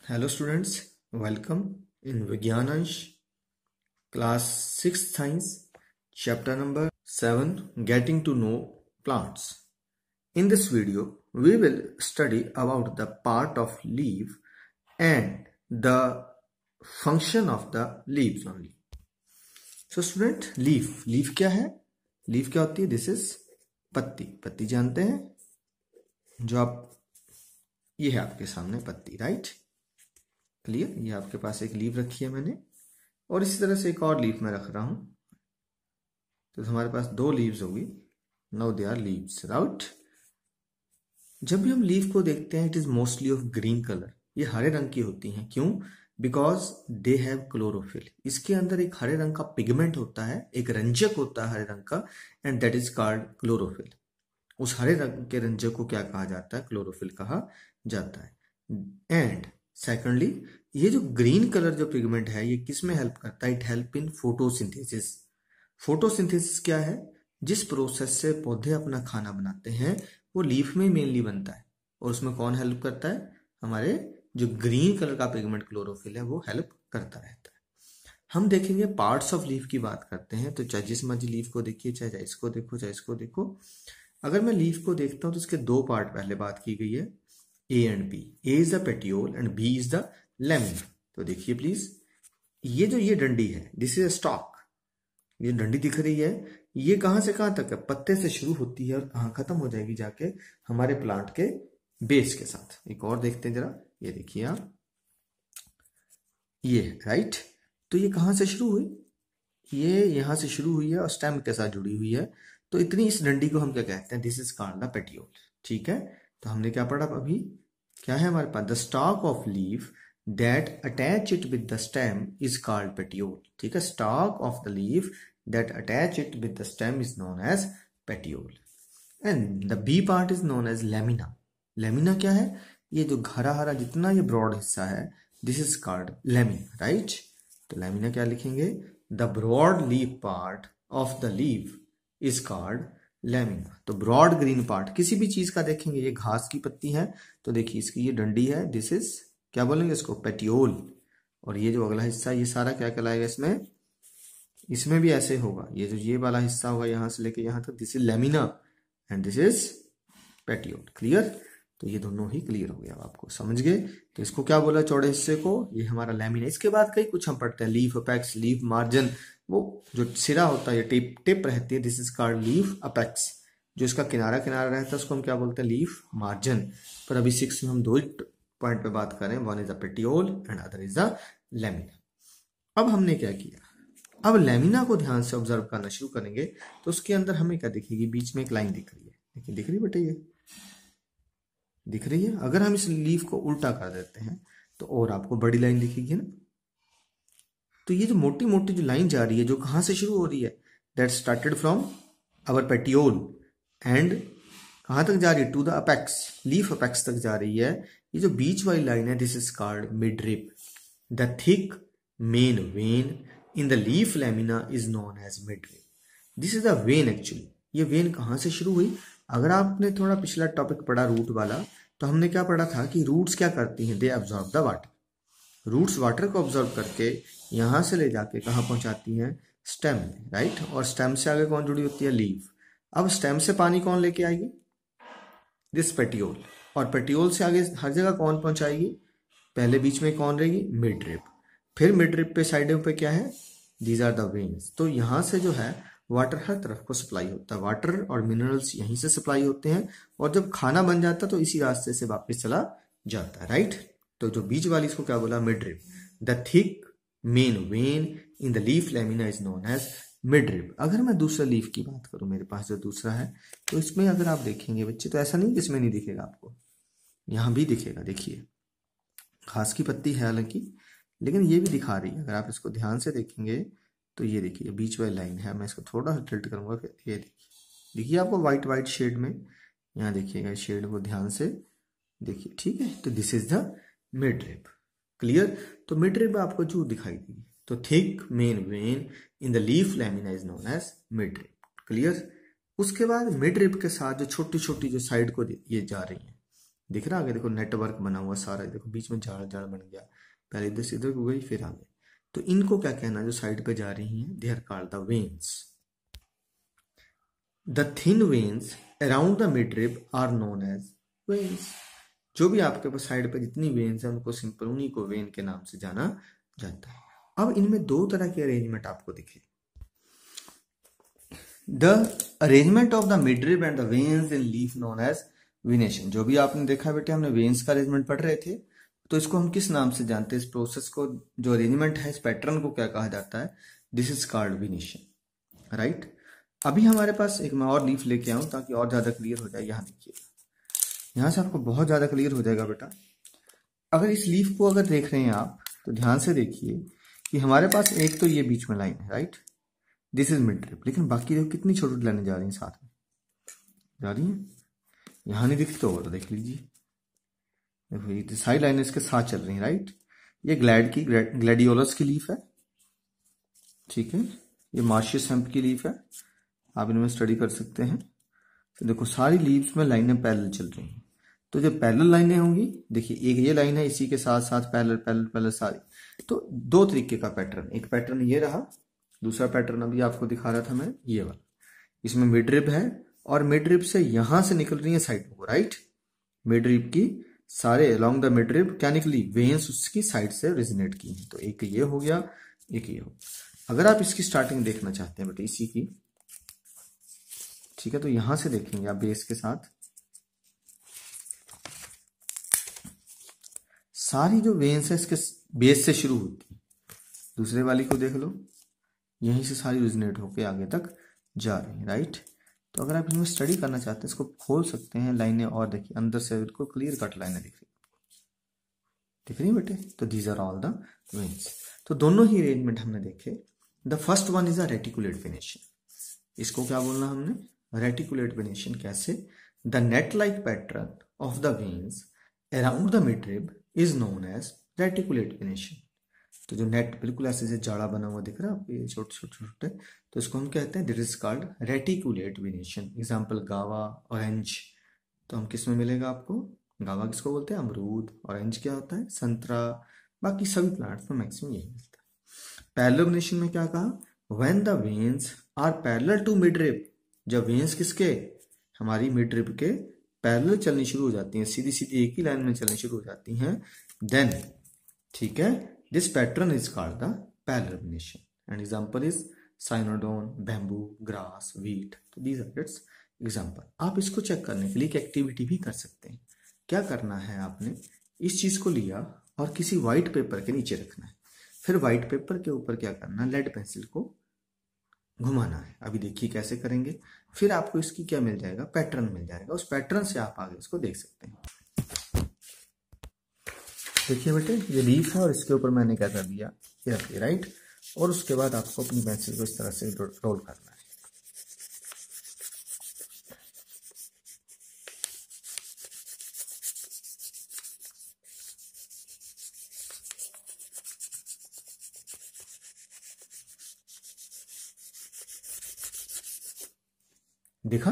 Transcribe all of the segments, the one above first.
Hello students, welcome in Vigyanansh class 6th science chapter number 7 getting to know plants. In this video we will study about the part of leaf and the function of the leaves only. So student, leaf क्या है? Leaf क्या होती है? This is पत्ती जानते हैं जो आप ये है आपके सामने पत्ती, राइट? क्लियर? ये आपके पास एक लीफ रखी है मैंने और इसी तरह से एक और लीफ मैं रख रहा हूं, तो हमारे पास दो लीव्स होगी. Now they are leaves, right? जब भी हम लीफ को देखते हैं it is mostly of green colour. ये हरे रंग की होती हैं. क्यों? Because they have chlorophyll. इसके अंदर एक हरे रंग का पिगमेंट होता है, एक रंजक होता है हरे रंग का, and that is called chlorophyll. उस हरे रंग के रंजक को क्या कहा जाता है? क्लोरोफिल कहा जाता है. एंड सेकेंडली, ये जो ग्रीन कलर जो पिगमेंट है ये किस में हेल्प करता है? It help in photosynthesis. Photosynthesis क्या है? जिस प्रोसेस से पौधे अपना खाना बनाते हैं वो लीफ में मेनली बनता है. और उसमें कौन हेल्प करता है? हमारे जो ग्रीन कलर का पिगमेंट क्लोरोफिल है वो हेल्प करता रहता है. हम देखेंगे पार्ट्स ऑफ लीफ की बात करते हैं, तो चाहे जिस मर्जी लीफ को देखिए, चाहे इसको देखो चाहे इसको देखो. अगर मैं लीफ को देखता हूं तो इसके दो पार्ट पहले बात की गई है, A and B. A is the petiole and B is the lamina. तो देखिए प्लीज, ये डंडी है, दिस इज स्टॉक. ये डंडी दिख रही है, ये कहां से कहां तक है? पत्ते से शुरू होती है और कहां खत्म हो जाएगी? जाके हमारे प्लांट के बेस के साथ. एक और देखते हैं जरा, ये देखिए आप, ये राइट. तो ये कहां से शुरू हुई? ये यहां से शुरू हुई है और स्टेम के साथ जुड़ी हुई है. तो इतनी इस डंडी को हम क्या कहते हैं? This is called the petiole. ठीक है, तो हमने क्या पढ़ा अभी? क्या है हमारे पास? The stalk of leaf that attach it with the stem is called petiole. ठीक है, stalk of the leaf that attach it with the stem is known as petiole. And the B part is known as lamina. Lamina क्या है? ये जो हरा हरा जितना ये ब्रॉड हिस्सा है, this is called lamina, right? तो लेमिना क्या लिखेंगे? The broad leaf part of the leaf is called lamina. तो ब्रॉड ग्रीन पार्ट किसी भी चीज का देखेंगे, ये घास की पत्ती है तो देखिए इसकी ये डंडी है, दिस इज क्या बोलेंगे इसको? पेटियोल. और ये जो अगला हिस्सा ये सारा क्या कहलाएगा? इसमें भी ऐसे होगा, ये जो ये वाला हिस्सा होगा यहां से लेके यहां तक, this is lamina and this is petiole. Clear? तो ये दोनों ही क्लियर हो गया, अब आपको समझ गए. तो इसको क्या बोला चौड़े हिस्से को? ये हमारा लेमिना. इसके बाद कई कुछ हम पढ़ते हैं, लीफ अपेक्स, लीफ मार्जिन, वो जो सिरा होता है, ये टिप रहती है, this is called leaf apex. जो इसका किनारा रहता है उसको हम क्या बोलते हैं? Leaf margin. पर अभी 6 में हम दो पॉइंट पे बात करें, one is the petiole and other is the lamina. अब हमने क्या किया? अब लेमिना को ध्यान से ऑब्जर्व करना शुरू करेंगे तो उसके अंदर हमें क्या दिखेगी? बीच में एक लाइन दिख रही है. देखिए, दिख रही है बेटा? ये दिख रही है. अगर हम इस लीफ को उल्टा कर देते हैं तो और आपको बड़ी लाइन दिखेगी ना. तो ये जो मोटी मोटी जो लाइन जा रही है, जो कहां से शुरू हो रही है? That started from our petiole and कहां तक जा रही है? To the apex, leaf apex तक जा रही है. ये जो बीच वाली लाइन है, this is called midrib. The thick main vein in the leaf lamina is known as midrib. This is the vein. Actually ये वेन कहां से शुरू हुई? अगर आपने थोड़ा पिछला टॉपिक पढ़ा रूट वाला, तो हमने क्या पढ़ा था कि रूट्स क्या करती हैं? They absorb the water. Roots water को ऑब्जर्व करके यहां से ले जाके कहां पहुंचाती हैं? स्टेम में, राइट? और स्टेम से आगे कौन जुड़ी होती है? लीफ. अब स्टेम से पानी कौन लेके आएगी? This petiole. और पेटियोल से आगे हर जगह कौन पहुंचाएगी? पहले बीच में कौन रहेगी? Midrib. फिर मिड रिप पे साइडों पे क्या है? These are the veins. तो यहां से जो है वाटर हर तरफ को सप्लाई होता है. वाटर और मिनरल्स यहीं से सप्लाई होते हैं और जब खाना बन जाता है तो इसी रास्ते से वापस चला जाता है, राइट? तो जो बीच वाली इसको क्या बोला? Midrib. The thick main vein in the leaf lamina is known as midrib. अगर मैं दूसरे लीफ की बात करूं, मेरे पास जो दूसरा है, तो इसमें अगर आप देखेंगे बच्चे, तो ऐसा नहीं कि इसमें नहीं दिखेगा आपको, यहां भी दिखेगा. देखिए, घास की पत्ती है हालांकि, लेकिन ये भी दिखा रही है. अगर आप इसको ध्यान से देखेंगे तो ये देखिए बीच वाली लाइन है. मैं इसको थोड़ा सा टिल्ट करूंगा, फिर ये देखिए आपको व्हाइट शेड में, यहाँ देखिएगा शेड को ध्यान से देखिए. ठीक है, तो this is the midrib. Clear? तो मिड रिप आपको जो दिखाई देगी, तो thick main vein in the leaf lamina is known as midrib. Clear? उसके बाद मिड रिप के साथ जो छोटी छोटी जो साइड को ये जा रही है, दिख रहा आगे देखो, नेटवर्क बना हुआ सारा, देखो बीच में झाड़ झाड़ बन गया, पहले इधर से इधर हो गई फिर आगे। तो इनको क्या कहना, जो साइड पे जा रही हैं, they are called the veins. The thin veins around the midrib are known as veins. जो भी आपके पास साइड पे जितनी वेन्स है उनको सिंपल उन्हीं को वेन के नाम से जाना जाता है। अब इनमें दो तरह के अरेंजमेंट आपको दिखे, the arrangement of the midrib and the veins in leaf known as venation. जो भी आपने देखा बेटे, हमने वेन्स का अरेंजमेंट पढ़ रहे थे, तो इसको हम किस नाम से जानते हैं, इस प्रोसेस को, जो अरेंजमेंट है, इस पैटर्न को क्या कहा जाता है, दिस इज कॉल्ड विनेशन, राइट। अभी हमारे पास एक मैं और लीफ लेके आऊं ताकि और ज्यादा क्लियर हो जाए। यहाँ देखिए, यहाँ से आपको बहुत ज्यादा क्लियर हो जाएगा बेटा। अगर इस लीफ को अगर देख रहे हैं आप, तो ध्यान से देखिए कि हमारे पास एक तो ये बीच में लाइन है, right, this is mid rib, लेकिन बाकी देखो कितनी छोटी लाइनें जा रही हैं, साथ में जा रही हैं, यहां नहीं दिखती तो और देख लीजिए, देखो ये सारी लाइनें इसके साथ चल रही हैं, राइट। ये ग्लैडियोलस की लीफ है, ठीक है, ये मार्शियस हेम्प की लीफ है, आप इनमें स्टडी कर सकते हैं। तो देखो सारी लीव्स में लाइनें पैरेलल चल रही हैं, तो जब पैरेलल लाइनें होंगी, देखिए एक ये लाइन है, इसी के साथ साथ पैरेलल पैरेलल पैरेलल सारी, तो दो तरीके का पैटर्न, एक पैटर्न ये रहा, दूसरा पैटर्न अभी आपको दिखा रहा था मैं, ये वाला, इसमें मिड रिब है और मिड रिब से यहां से निकल रही है साइड को, राइट। मिड रिब की सारे अलोंग द मिड रिब क्या निकली, वेन्स उसकी साइड से रिजनेट की है। तो एक ये हो गया, एक ये हो गया। अगर आप इसकी स्टार्टिंग देखना चाहते हैं बेटे इसी की, ठीक है, तो यहां से देखेंगे आप बेस के साथ, सारी जो वेन्स है इसके बेस से शुरू होती है। दूसरे वाली को देख लो, यहीं से सारी रिजनेट होके आगे तक जा रही है, राइट। तो अगर आप इसमें स्टडी करना चाहते हैं, इसको खोल सकते हैं लाइनें, और देखिए अंदर से बिल्कुल क्लियर कट लाइनें दिख रही बेटे। तो these are all the veins. तो दोनों ही अरेंजमेंट हमने देखे। The first one is a reticulate venation. इसको क्या बोलना हमने, रेटिकुलेट वेनेशन। कैसे, the net like pattern of the veins around the midrib is known as reticulate venation. तो जो नेट बिल्कुल ऐसे से जाड़ा बना हुआ दिख रहा है आपको, ये छोटे छोटे छोटे, तो इसको हम कहते हैं this is called reticulate venation. Example गावा, ऑरेंज। तो हम किस में मिलेगा आपको, गावा किसको बोलते हैं, अमरूद। ऑरेंज क्या होता है, संतरा। बाकी सभी प्लांट्स में मैक्सिमम यही मिलता है। पैरेलल वेनेशन में क्या कहा, when the veins are parallel to midrib. जब वेन्स किसके, हमारी मिड रिब के पैरेलल चलनी शुरू हो जाती हैं, सीधी सीधी एक ही लाइन में चलनी शुरू हो जाती हैं, देन, ठीक है, this pattern is called the parallel venation. An example is cynodon, bamboo, grass, wheat. तो these are its example. आप इसको चेक करने के लिए एक एक्टिविटी भी कर सकते हैं। क्या करना है, आपने इस चीज को लिया और किसी व्हाइट पेपर के नीचे रखना है, फिर व्हाइट पेपर के ऊपर क्या करना है, लेड पेंसिल को घुमाना है। अभी देखिए कैसे करेंगे, फिर आपको इसकी क्या मिल जाएगा, पैटर्न मिल जाएगा। उस पैटर्न से आप आगे इसको देख सकते हैं। देखिए बेटे, ये लीफ है और इसके ऊपर मैंने क्या कर दिया, ये रख दिया, राइट। और उसके बाद आपको अपनी पेंसिल को इस तरह से रोल करना है। दिखा,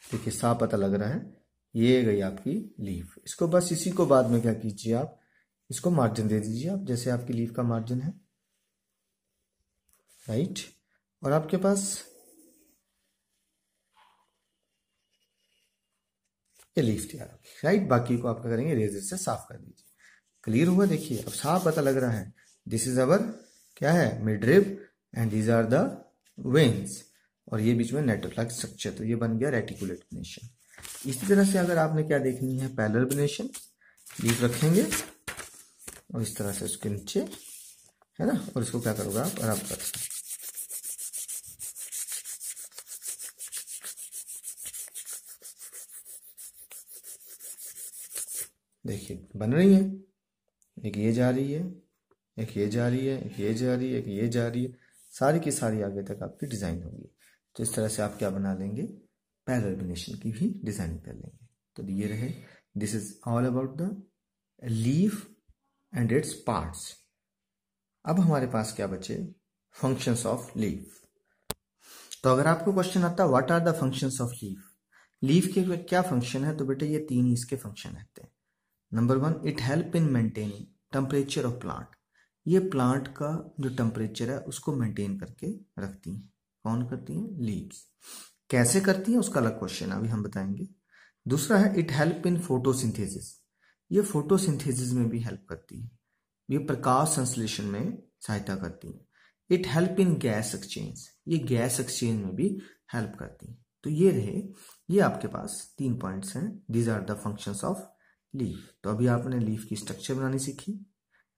देखिए साफ पता लग रहा है, ये गई आपकी लीफ। इसको बस इसी को बाद में क्या कीजिए, आप इसको मार्जिन दे दीजिए, आप जैसे आपकी लीफ का मार्जिन है, राइट। और आपके पास ये लीफ तैयार होगी, राइट। बाकी को आप क्या करेंगे, रेजर से साफ कर दीजिए। क्लियर हुआ, देखिए अब साफ पता लग रहा है, दिस इज अवर क्या है, midrib and these are the veins, और ये बीच में नेटवर्क स्ट्रक्चर। तो ये बन गया रेटिकुलेट वेनेशन। इसी तरह से अगर आपने क्या देखनी है, पैरेलल वेनेशन, लीफ रखेंगे और इस तरह से उसके नीचे, है ना, और इसको क्या करोगे आप, रब कर। देखिए बन रही है, एक ये जा रही है, एक ये जा रही है, एक ये जा रही है, एक ये जा रही है, सारी की सारी आगे तक आपकी डिजाइन होगी। तो इस तरह से आप क्या बना लेंगे, पैरेलल वेनेशन की भी डिजाइन कर लेंगे। तो ये रहे, this is all about the leaf and its parts. अब हमारे पास क्या बचे, फंक्शंस ऑफ लीफ। तो अगर आपको क्वेश्चन आता है what are the functions of leaf, leaf के क्या फंक्शन है, तो बेटा ये 3 इसके फंक्शन रहते हैं। Number 1, it help in maintaining temperature of plant. ये प्लांट का जो टेम्परेचर है उसको मेंटेन करके रखती हैं। कौन करती हैं? लीव्स। कैसे करती हैं उसका अलग क्वेश्चन अभी हम बताएंगे। दूसरा है इट हेल्प इन फोटोसिंथेसिस। ये फोटोसिंथेसिस में भी हेल्प करती है, ये प्रकाश संश्लेषण में सहायता करती है। It help in gas exchange, ये गैस एक्सचेंज में भी हेल्प करती है। तो ये रहे, ये आपके पास 3 पॉइंट्स हैं। These are the functions of leaf. तो अभी आपने लीफ की स्ट्रक्चर बनानी सीखी,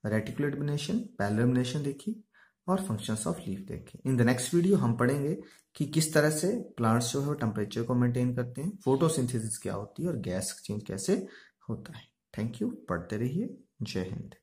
रेटिकुलर एलिमिनेशन, पैरेलल एलिमिनेशन देखी और फंक्शंस ऑफ लीफ देखे। इन द नेक्स्ट वीडियो हम पढ़ेंगे कि किस तरह से प्लांट्स जो है वो टेम्परेचर को मेंटेन करते हैं, फोटोसिंथेसिस क्या होती है और गैस एक्सचेंज कैसे होता है। थैंक यू, पढ़ते रहिए। जय हिंद।